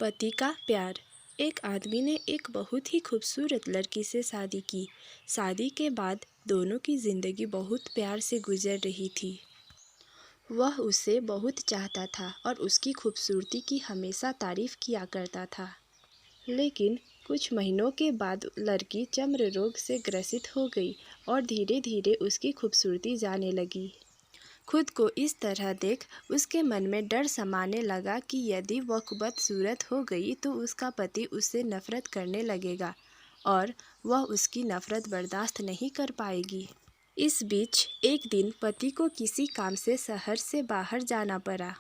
पति का प्यार। एक आदमी ने एक बहुत ही खूबसूरत लड़की से शादी की। शादी के बाद दोनों की ज़िंदगी बहुत प्यार से गुजर रही थी। वह उसे बहुत चाहता था और उसकी खूबसूरती की हमेशा तारीफ़ किया करता था। लेकिन कुछ महीनों के बाद लड़की चर्म रोग से ग्रसित हो गई और धीरे धीरे उसकी खूबसूरती जाने लगी। खुद को इस तरह देख उसके मन में डर समाने लगा कि यदि वह बदसूरत हो गई तो उसका पति उससे नफरत करने लगेगा और वह उसकी नफरत बर्दाश्त नहीं कर पाएगी। इस बीच एक दिन पति को किसी काम से शहर से बाहर जाना पड़ा।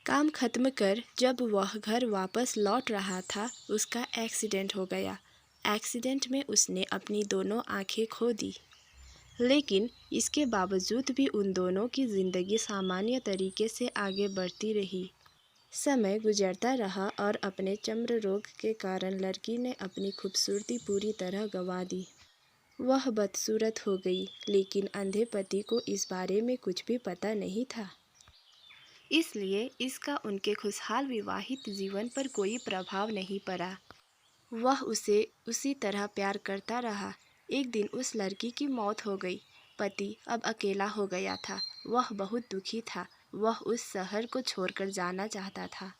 काम खत्म कर जब वह घर वापस लौट रहा था, उसका एक्सीडेंट हो गया। एक्सीडेंट में उसने अपनी दोनों आंखें खो दी। लेकिन इसके बावजूद भी उन दोनों की ज़िंदगी सामान्य तरीके से आगे बढ़ती रही। समय गुजरता रहा और अपने चर्म रोग के कारण लड़की ने अपनी खूबसूरती पूरी तरह गंवा दी। वह बदसूरत हो गई, लेकिन अंधे पति को इस बारे में कुछ भी पता नहीं था। इसलिए इसका उनके खुशहाल विवाहित जीवन पर कोई प्रभाव नहीं पड़ा। वह उसे उसी तरह प्यार करता रहा। एक दिन उस लड़की की मौत हो गई। पति अब अकेला हो गया था। वह बहुत दुखी था। वह उस शहर को छोड़कर जाना चाहता था।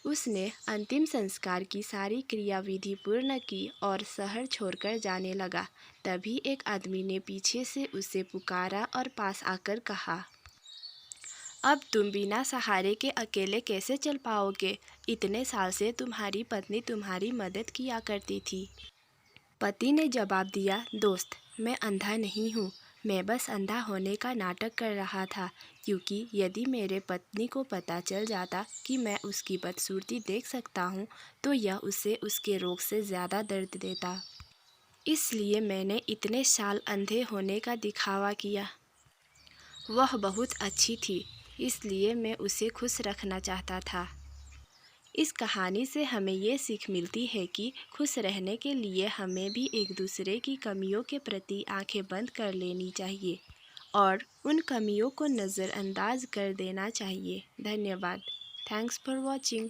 उसने अंतिम संस्कार की सारी क्रियाविधि पूर्ण की और शहर छोड़कर जाने लगा। तभी एक आदमी ने पीछे से उसे पुकारा और पास आकर कहा, अब तुम बिना सहारे के अकेले कैसे चल पाओगे? इतने साल से तुम्हारी पत्नी तुम्हारी मदद किया करती थी। पति ने जवाब दिया, दोस्त, मैं अंधा नहीं हूँ। मैं बस अंधा होने का नाटक कर रहा था, क्योंकि यदि मेरे पत्नी को पता चल जाता कि मैं उसकी बदसूरती देख सकता हूँ तो यह उसे उसके रोग से ज़्यादा दर्द देता। इसलिए मैंने इतने साल अंधे होने का दिखावा किया। वह बहुत अच्छी थी, इसलिए मैं उसे खुश रखना चाहता था। इस कहानी से हमें ये सीख मिलती है कि खुश रहने के लिए हमें भी एक दूसरे की कमियों के प्रति आंखें बंद कर लेनी चाहिए और उन कमियों को नज़रअंदाज कर देना चाहिए। धन्यवाद। Thanks for watching.